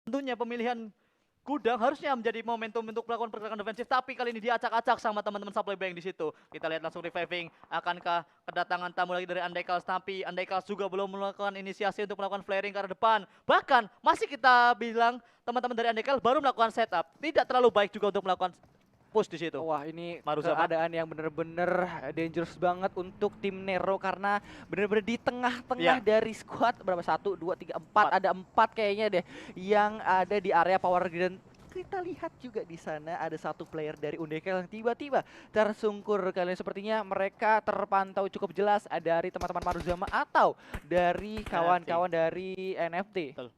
Tentunya pemilihan gudang harusnya menjadi momentum untuk melakukan pergerakan defensif, tapi kali ini diacak-acak sama teman-teman supply bank di situ. Kita lihat langsung reviving, akankah kedatangan tamu lagi dari Andekals, tapi Andekals juga belum melakukan inisiasi untuk melakukan flaring ke arah depan. Bahkan masih kita bilang teman-teman dari Andekals baru melakukan setup, tidak terlalu baik juga untuk melakukan push di situ. Wah, ini Maruzama. keadaan yang bener-bener dangerous banget untuk tim Nero karena bener-bener di tengah-tengah Iya. dari squad berapa, 1, 2, 3, 4, ada 4 kayaknya deh yang ada di area power grid. Dan kita lihat juga di sana ada satu player dari Undekel yang tiba-tiba tersungkur. Kalian sepertinya mereka terpantau cukup jelas dari teman-teman Maruzama atau dari kawan-kawan dari NFT. Betul.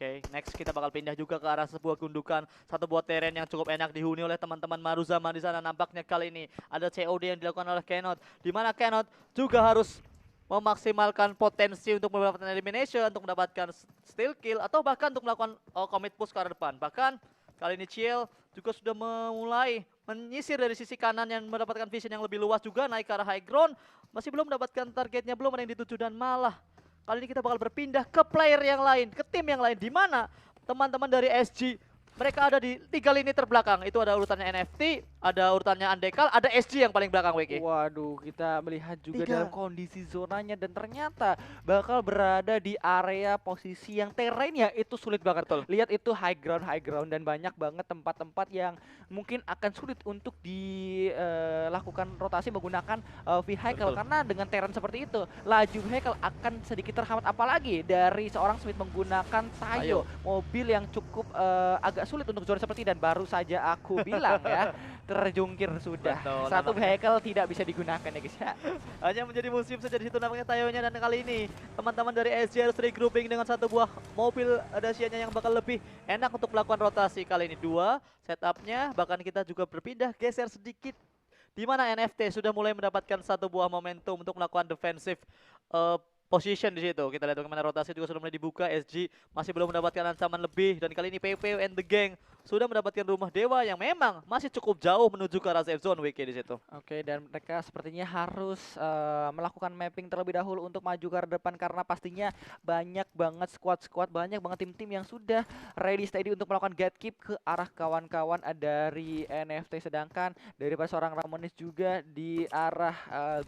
Oke, next kita bakal pindah juga ke arah sebuah gundukan, satu buah terrain yang cukup enak dihuni oleh teman-teman Maruzama di sana. Nampaknya kali ini ada COD yang dilakukan oleh Kenot, di mana Kenot juga harus memaksimalkan potensi untuk mendapatkan elimination, untuk mendapatkan steal kill, atau bahkan untuk melakukan commit push ke arah depan. Bahkan kali ini Ciel juga sudah memulai menyisir dari sisi kanan yang mendapatkan vision yang lebih luas, juga naik ke arah high ground, masih belum mendapatkan targetnya, belum ada yang dituju, dan malah kali ini kita bakal berpindah ke player yang lain, ke tim yang lain, di mana teman-teman dari SG mereka ada di 3 lini terbelakang. Itu ada urutannya NFT, ada urutannya Andekal, ada SG yang paling belakang, WK. Waduh, kita melihat juga 3. dalam kondisi zonanya dan ternyata bakal berada di area posisi yang terrainnya itu sulit banget. Betul. Lihat itu high ground dan banyak banget tempat-tempat yang mungkin akan sulit untuk dilakukan rotasi menggunakan vehicle. Betul. Karena dengan terrain seperti itu, laju vehicle akan sedikit terhambat, apalagi dari seorang Smith menggunakan Tayo, mobil yang cukup agak sulit untuk zona seperti, dan baru saja aku bilang ya, terjungkir sudah. Betul, Satu nampaknya vehicle tidak bisa digunakan ya guys ya. hanya menjadi musim saja di situ nampaknya Tayonya, dan kali ini teman-teman dari SG harus regrouping dengan satu buah mobil Dacia-nya yang bakal lebih enak untuk melakukan rotasi. Kali ini 2 setupnya, bahkan kita juga berpindah geser sedikit, di mana NFT sudah mulai mendapatkan satu buah momentum untuk melakukan defensive position di situ. Kita lihat bagaimana rotasi juga sudah mulai dibuka. SG masih belum mendapatkan ancaman lebih, dan kali ini PP and the gang sudah mendapatkan rumah dewa yang memang masih cukup jauh menuju ke arah safe zone, WK di situ. Oke, dan mereka sepertinya harus melakukan mapping terlebih dahulu untuk maju ke arah depan, karena pastinya banyak banget squad-squad, banyak banget tim-tim yang sudah ready steady untuk melakukan gatekeep ke arah kawan-kawan dari NFT. Sedangkan daripada seorang Ramones juga di arah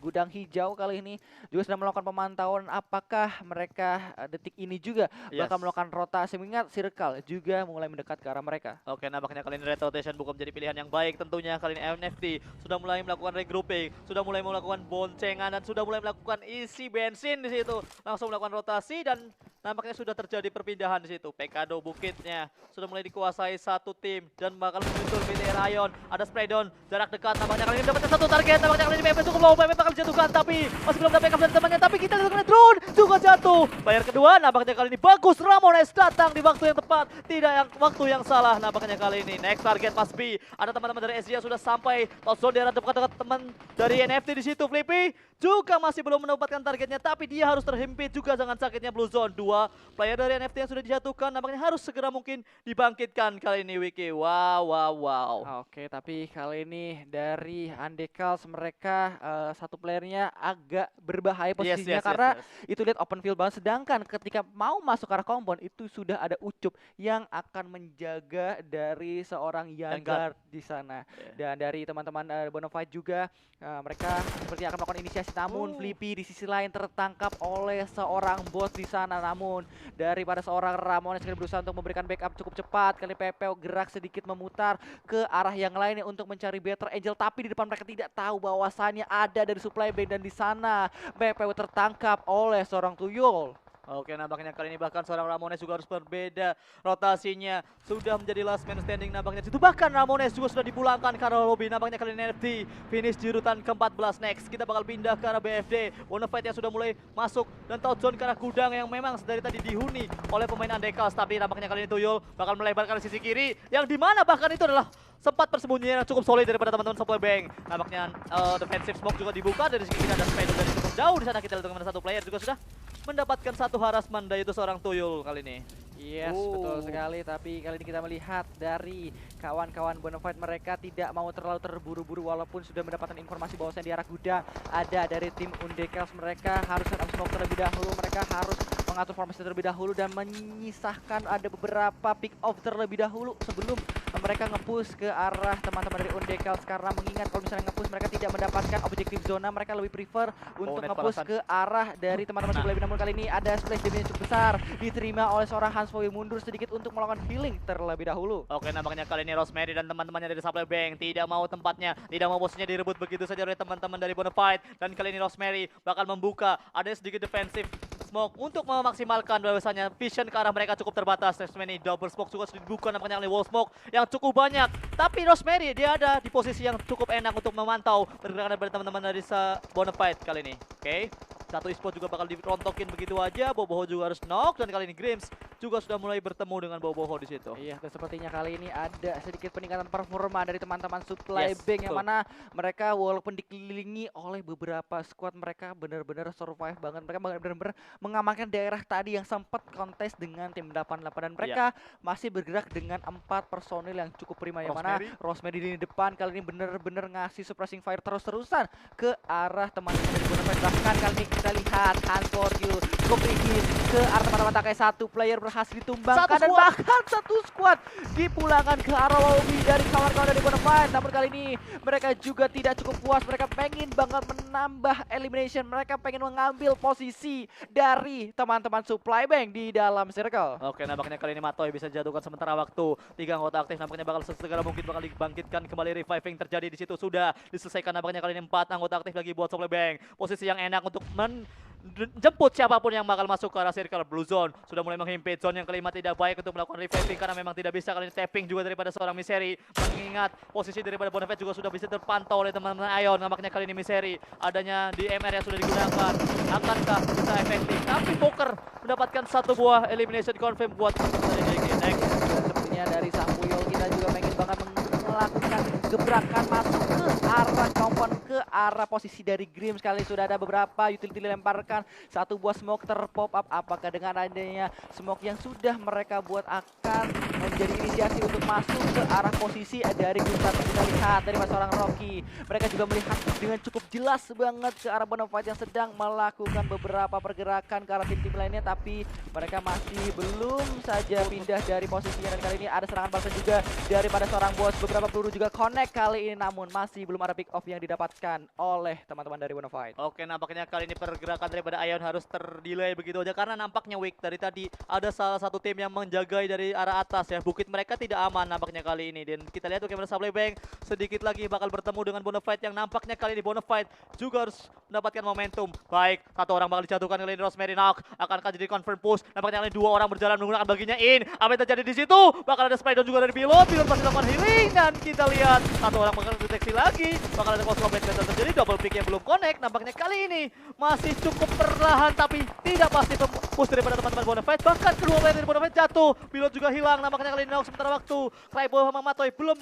gudang hijau kali ini juga sedang melakukan pemantauan apakah mereka detik ini juga bakal melakukan rotasi, mengingat circle juga mulai mendekat ke arah mereka. Oke, nampaknya kali ini red rotation bukan menjadi pilihan yang baik. Tentunya kali ini NFT sudah mulai melakukan regrouping, sudah mulai melakukan boncengan, dan sudah mulai melakukan isi bensin di situ. Langsung melakukan rotasi, dan nampaknya sudah terjadi perpindahan di situ. Pekado Bukitnya sudah mulai dikuasai satu tim, dan bakal menyusul BT Rayon. Ada spray down jarak dekat, nampaknya kali ini mendapatkan satu target. Nampaknya kali ini PP cukup low, PP bakal dijatuhkan, tapi masih belum dapat backup dari temannya. Tapi kita lihat drone juga jatuh. Player kedua nampaknya kali ini bagus, Ramones datang di waktu yang tepat, tidak yang waktu yang salah. Nampaknya kali ini next target must be ada teman-teman dari SG yang sudah sampai top zone, di arah dekat-dekat teman dari NFT di situ. Flippy juga masih belum mendapatkan targetnya, tapi dia harus terhimpit juga dengan sakitnya blue zone. 2 player dari NFT yang sudah dijatuhkan, nampaknya harus segera mungkin dibangkitkan kali ini, Wiki. Wow. Oke, tapi kali ini dari Andekals mereka satu playernya agak berbahaya posisinya, karena itu lihat open field banget. Sedangkan ketika mau masuk ke arah compound itu sudah ada Ucup yang akan menjaga dari seorang Yangard di sana. Dan dari teman-teman Bonafide juga mereka seperti akan melakukan inisiasi, namun Flippy di sisi lain tertangkap oleh seorang bot di sana. Namun daripada seorang Ramones berusaha untuk memberikan backup cukup cepat, kali Pepeo gerak sedikit memutar ke arah yang lainnya untuk mencari Better Angel, tapi di depan mereka tidak tahu bahwasannya ada dari supply bank, dan di sana Pepeo tertangkap oleh seorang Tuyul. Oke, nampaknya kali ini bahkan seorang Ramones juga harus berbeda rotasinya. Sudah menjadi last man standing nampaknya situ. Bahkan Ramones juga sudah dipulangkan ke arah lobby. Nampaknya kali ini NFT finish di urutan ke-14. Next kita bakal pindah ke arah BFD. Bonafide yang sudah mulai masuk dan tahu zone ke arah gudang yang memang dari tadi dihuni oleh pemain Andekals. Tapi nampaknya kali ini Tuyul bakal melebarkan sisi kiri, yang dimana bahkan itu adalah sempat persembunyian yang cukup solid daripada teman-teman supply bank. Nampaknya defensive smoke juga dibuka dari segi kiri, ada Spider dari cukup jauh di sana. Kita lihat bagaimana satu player juga sudah mendapatkan satu harassment, yaitu seorang Tuyul kali ini. Yes, betul sekali. Tapi kali ini kita melihat dari kawan-kawan Bonafide, mereka tidak mau terlalu terburu-buru walaupun sudah mendapatkan informasi bahwasanya di arah gudang ada dari tim Undekals. Mereka harus set up smoke terlebih dahulu. Mereka harus mengatur formasi terlebih dahulu dan menyisahkan ada beberapa pick off terlebih dahulu sebelum mereka nge-push ke arah teman-teman dari Undecals, karena mengingat kalau misalnya nge-push mereka tidak mendapatkan objektif zona, mereka lebih prefer untuk nge-push ke arah dari teman-teman Supply Bay. Namun kali ini ada splash damage yang cukup besar diterima oleh seorang Hans Foy, mundur sedikit untuk melakukan healing terlebih dahulu. Oke, nampaknya kali ini Rosemary dan teman-temannya dari Supply Bank tidak mau tempatnya, tidak mau posisinya direbut begitu saja oleh teman-teman dari Bonafide. Dan kali ini Rosemary bakal membuka, ada sedikit defensif smoke untuk memaksimalkan bahwasanya vision ke arah mereka cukup terbatas. Rosemary double smoke juga sudah dibuka nampaknya oleh wall smoke yang cukup banyak. Tapi Rosemary dia ada di posisi yang cukup enak untuk memantau pergerakan dari teman-teman dari Bonafide kali ini. Oke. Satu e-sport juga bakal dirontokin begitu aja. Boboho juga harus knock, dan kali ini Grims juga sudah mulai bertemu dengan Boboho di situ. Iya, dan sepertinya kali ini ada sedikit peningkatan performa dari teman-teman Supply Yes, Bank yang betul. mana mereka walaupun dikelilingi oleh beberapa squad, mereka benar-benar survive banget. Mereka benar-benar mengamankan daerah tadi yang sempat kontes dengan tim 88, dan mereka masih bergerak dengan 4 personil yang cukup prima, yang mana Rosemary di depan kali ini benar-benar ngasih suppressing fire terus-terusan ke arah teman-teman dari Bonafide. Bahkan kali ini kita lihat Hans For You cukup ringkih ke arah teman-teman Takai, satu player berhasil ditumbangkan dan bahkan satu squad dipulangkan ke arah lobby dari kawan-kawan dari Bonafide. Namun kali ini mereka juga tidak cukup puas, mereka pengen banget menambah elimination, mereka pengen mengambil posisi dari teman-teman Supply Bank di dalam circle. Oke, nampaknya kali ini Matoy bisa jatuhkan sementara waktu. 3 anggota aktif nampaknya bakal segera mungkin bakal dibangkitkan kembali. Reviving terjadi di situ sudah diselesaikan nampaknya kali ini. 4 anggota aktif lagi buat Supply Bank. Posisi yang enak untuk menjemput siapapun yang bakal masuk ke arah circle. Blue Zone sudah mulai menghimpit. Zone yang kelima tidak baik untuk melakukan reviving karena memang tidak bisa kali ini tapping juga daripada seorang Misery. Mengingat posisi daripada Bonafide juga sudah bisa terpantau oleh teman-teman Ion. Nampaknya kali ini Misery adanya DMR yang sudah digunakan, akankah bisa efektif? Tapi Poker mendapatkan satu buah elimination confirm buat teman-teman dari JG. Next. Sepertinya dari Sampuyol kita juga pengen banget melakukan gebrakan masuk ke arah compound, ke arah posisi dari Grims. Kali sudah ada beberapa utility dilemparkan, satu buah smoke terpop up. Apakah dengan adanya smoke yang sudah mereka buat akan menjadi inisiasi untuk masuk ke arah posisi dari Grims? Kita lihat dari seorang Rocky, mereka juga melihat dengan cukup jelas banget ke arah Bonafide yang sedang melakukan beberapa pergerakan ke arah tim-tim lainnya, tapi mereka masih belum saja pindah dari posisinya. Dan kali ini ada serangan balasan juga daripada seorang bos. Beberapa peluru juga connect kali ini, namun masih belum ada pick off yang didapatkan oleh teman-teman dari Bonafide. Oke, nampaknya kali ini pergerakan daripada Ion harus terdelay begitu aja karena nampaknya weak dari tadi ada salah satu tim yang menjagai dari arah atas ya. Bukit mereka tidak aman nampaknya kali ini, dan kita lihat bagaimana Supply Bank sedikit lagi bakal bertemu dengan Bonafide yang nampaknya kali ini Bonafide juga harus mendapatkan momentum. Baik, satu orang bakal dijatuhkan kali ini. Rosemary knock, akankah jadi confirm push? Nampaknya kali ini 2 orang berjalan menggunakan baginya in. Apa yang terjadi di situ? Bakal ada spray down juga dari Pilot masih melakukan healing, dan kita lihat satu orang bakal deteksi lagi. Bakal ada close combat yang terjadi, double pick yang belum connect. Nampaknya kali ini masih cukup perlahan tapi tidak pasti push daripada teman-teman Bonafide. Bahkan kedua player dari Bonafide jatuh, Pilot juga hilang. Nampaknya kali ini knock sementara waktu. Kraibo sama Matoy belum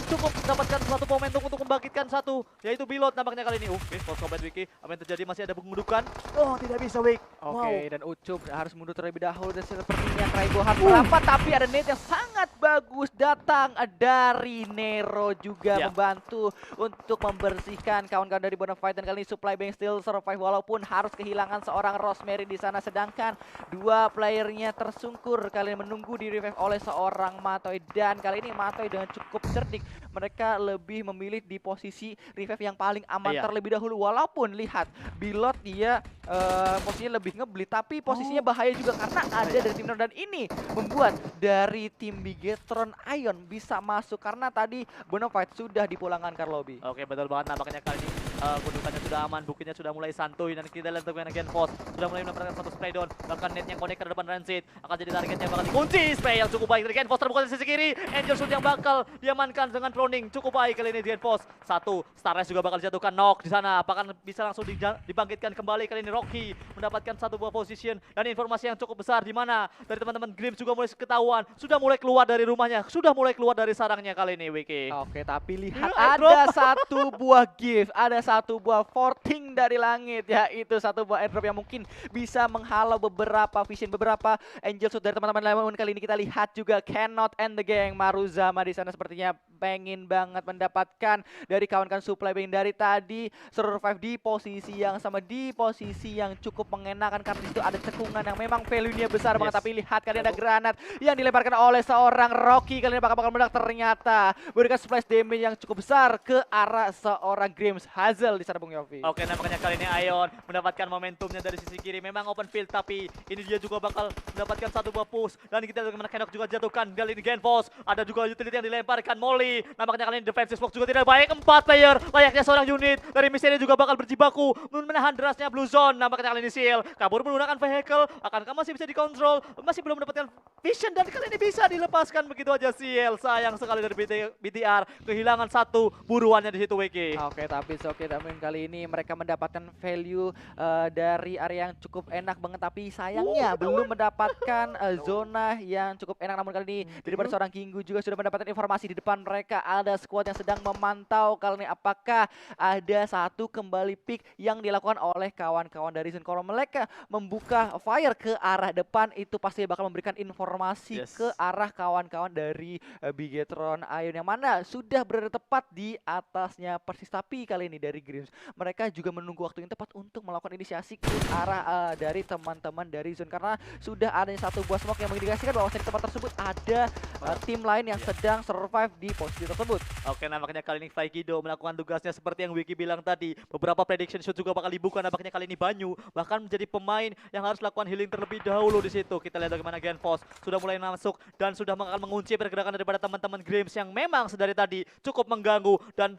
cukup mendapatkan suatu momentum untuk membangkitkan satu, yaitu Bilot nampaknya kali ini. Oke, close combat Wiki. Apa yang terjadi? Masih ada pengundukan. Oh, tidak bisa Wik. Oke, dan Ucup harus mundur terlebih dahulu, dan sepertinya Kraibo harus merapat, tapi ada nade yang sangat bagus datang dari Nero juga membantu untuk membersihkan kawan-kawan dari Bonafide. Dan kali ini Supply Bank still survive walaupun harus kehilangan seorang Rosemary di sana, sedangkan 2 playernya tersungkur kali ini menunggu di revive oleh seorang Matoy. Dan kali ini Matoy dengan cukup cerdik, mereka lebih memilih di posisi revive yang paling aman terlebih dahulu. Walaupun lihat Bilot dia posisinya lebih ngeblit, tapi posisinya bahaya juga karena ada dari tim Nero, dan ini membuat dari tim Bigetron Ion bisa masuk karena tadi Bonafide sudah dipulangkan ke lobby. Oke, betul banget. Nampaknya kali ini kedudukannya sudah aman, bukitnya sudah mulai santuy, dan kita lihat dengan Gen Force sudah mulai mendapatkan satu spray down. Bahkan net yang connect ke depan Rancid akan jadi targetnya bakal dikunci. Spray yang cukup baik dari Gen Force terbuka di sisi kiri. Angel Shoot yang bakal diamankan dengan proning cukup baik kali ini Gen Force. Satu Starres juga bakal dijatuhkan, knock di sana. Apakah bisa langsung dibangkitkan kembali kali ini Rocky mendapatkan satu buah position, dan informasi yang cukup besar di mana dari teman-teman Grims juga mulai ketahuan, sudah mulai keluar dari rumahnya, sudah mulai keluar dari sarangnya kali ini Wiki. Oke, tapi lihat ada satu buah gift, ada satu buah forting dari langit, yaitu satu buah airdrop yang mungkin bisa menghalau beberapa vision, beberapa angel shoot dari teman-teman lain. Kali ini kita lihat juga cannot end the gang. Maruzama di sana sepertinya pengen banget mendapatkan dari kawan-kawan supply bank dari tadi survive di posisi yang sama, di posisi yang cukup mengenakan karena itu ada cekungan yang memang value-nya besar banget. Tapi lihat kali ada granat yang dilemparkan oleh seorang Rocky, kali ini bakal meledak, ternyata berikan splash damage yang cukup besar ke arah seorang Grims Hazel di sana Bung Yofi. Oke, nampaknya kali ini Ion mendapatkan momentumnya dari sisi kiri. Memang open field, tapi ini dia juga bakal mendapatkan satu buah push. Dan kita lihat bagaimana Kenok juga jatuhkan. Kali ini Genfos, ada juga utility yang dilemparkan Molly. Nampaknya kali ini defensive smoke juga tidak baik. 4 player, layaknya seorang unit dari Misery juga bakal berjibaku menahan derasnya Blue Zone. Nampaknya kali ini Seal kabur menggunakan vehicle. Akankah masih bisa dikontrol? Masih belum mendapatkan vision dan kali ini bisa dilepaskan begitu aja Seal. Sayang sekali dari BTR, kehilangan satu buruannya di situ WK. Oke, tapi namun kali ini mereka mendapatkan value dari area yang cukup enak banget, tapi sayangnya belum mendapatkan zona yang cukup enak. Namun kali ini daripada seorang Kinggu juga sudah mendapatkan informasi di depan mereka ada squad yang sedang memantau kali ini apakah ada satu kembali pick yang dilakukan oleh kawan-kawan dari Zone. Kalau mereka membuka fire ke arah depan, itu pasti bakal memberikan informasi ke arah kawan-kawan dari Bigetron Ion yang mana sudah berada tepat di atasnya persis. Tapi kali ini dari Grims mereka juga menunggu waktu yang tepat untuk melakukan inisiasi ke arah dari teman-teman dari Zone, karena sudah adanya satu buah smoke yang mengindikasikan bahwa di tempat tersebut ada tim lain yang sedang survive di posisi tersebut. Oke, nampaknya kali ini Faikido melakukan tugasnya seperti yang Wiki bilang tadi. Beberapa prediction shot juga bakal dibuka. Nampaknya kali ini Banyu bahkan menjadi pemain yang harus lakukan healing terlebih dahulu di situ. Kita lihat bagaimana Genfos sudah mulai masuk dan sudah akan mengunci pergerakan daripada teman-teman Grims yang memang sedari tadi cukup mengganggu dan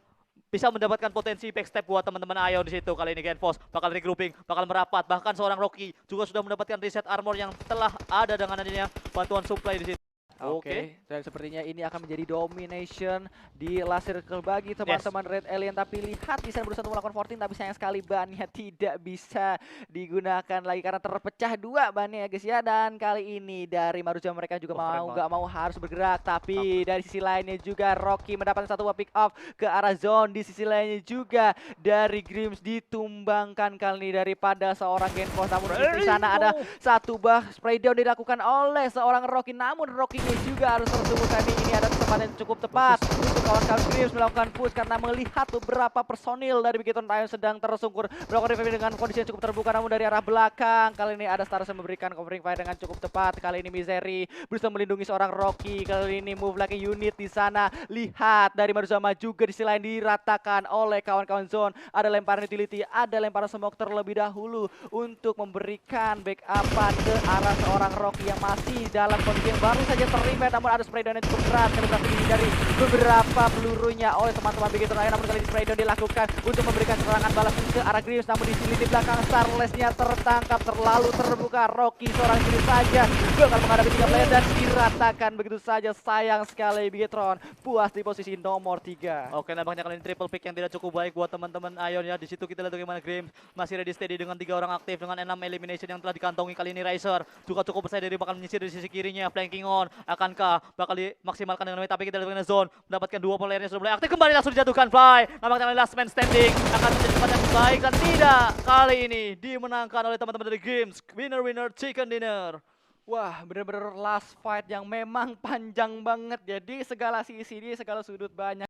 bisa mendapatkan potensi backstep buat teman-teman Ion di situ. Kali ini Genfos bakal regrouping, bakal merapat. Bahkan seorang Rocky juga sudah mendapatkan reset armor yang telah ada dengan adanya bantuan supply di situ. Oke, dan sepertinya ini akan menjadi domination di last circle bagi teman-teman Red Alien. Tapi lihat di sana berusaha untuk melakukan 14, tapi sayang sekali bannya tidak bisa digunakan lagi karena terpecah dua bannya ya guys ya. Dan kali ini dari Maruja mereka juga nggak mau harus bergerak. Tapi dari sisi lainnya juga Rocky mendapatkan satu buah pick off ke arah zone. Di sisi lainnya juga dari Grims ditumbangkan kali ini daripada seorang Genfos. Namun di sana ada satu buah spray down dilakukan oleh seorang Rocky. Namun Rocky juga harus tersungguh kali ini ada kesempatan yang cukup tepat untuk kawan-kawan Grims melakukan push karena melihat beberapa personil dari Bigetron Ion sedang tersungkur melakukan revive dengan kondisi yang cukup terbuka. Namun dari arah belakang kali ini ada Stars yang memberikan covering fire dengan cukup tepat. Kali ini Misery berusaha melindungi seorang Rocky. Kali ini move like unit di sana. Lihat dari Maruzama juga di sisi lain diratakan oleh kawan-kawan Zone. Ada lemparan utility, ada lemparan smoke terlebih dahulu untuk memberikan backupan ke arah seorang Rocky yang masih dalam kondisi yang baru saja terlibat. Namun ada spray down yang cukup keras karena berhasil dihindari beberapa pelurunya oleh teman-teman Bigetron Ion. Namun kali ini spray down dilakukan untuk memberikan serangan balas ke arah Grims. Namun di sini di belakang Starless-nya tertangkap terlalu terbuka. Rocky seorang diri saja bakal menghadapi 3 player dan diratakan begitu saja. Sayang sekali Bigetron puas di posisi nomor 3. Oke, nampaknya kali ini triple pick yang tidak cukup baik buat teman-teman Ion ya. Di situ kita lihat bagaimana Grims masih ready steady dengan 3 orang aktif dengan 6 elimination yang telah dikantongi. Kali ini Riser juga cukup besar dari bakal menyisir di sisi kirinya, flanking on. Akankah bakal dimaksimalkan dengan tapi kita lihat bagaimana Zone mendapatkan 2 playernya sudah mulai aktif kembali, langsung dijatuhkan Fly. Nampaknya last man standing akan menjadi tempat yang baik dan tidak kali ini dimenangkan oleh teman-teman dari Grims. Winner chicken dinner. Wah, bener-bener last fight yang memang panjang banget. Jadi segala sisi, segala sudut banyak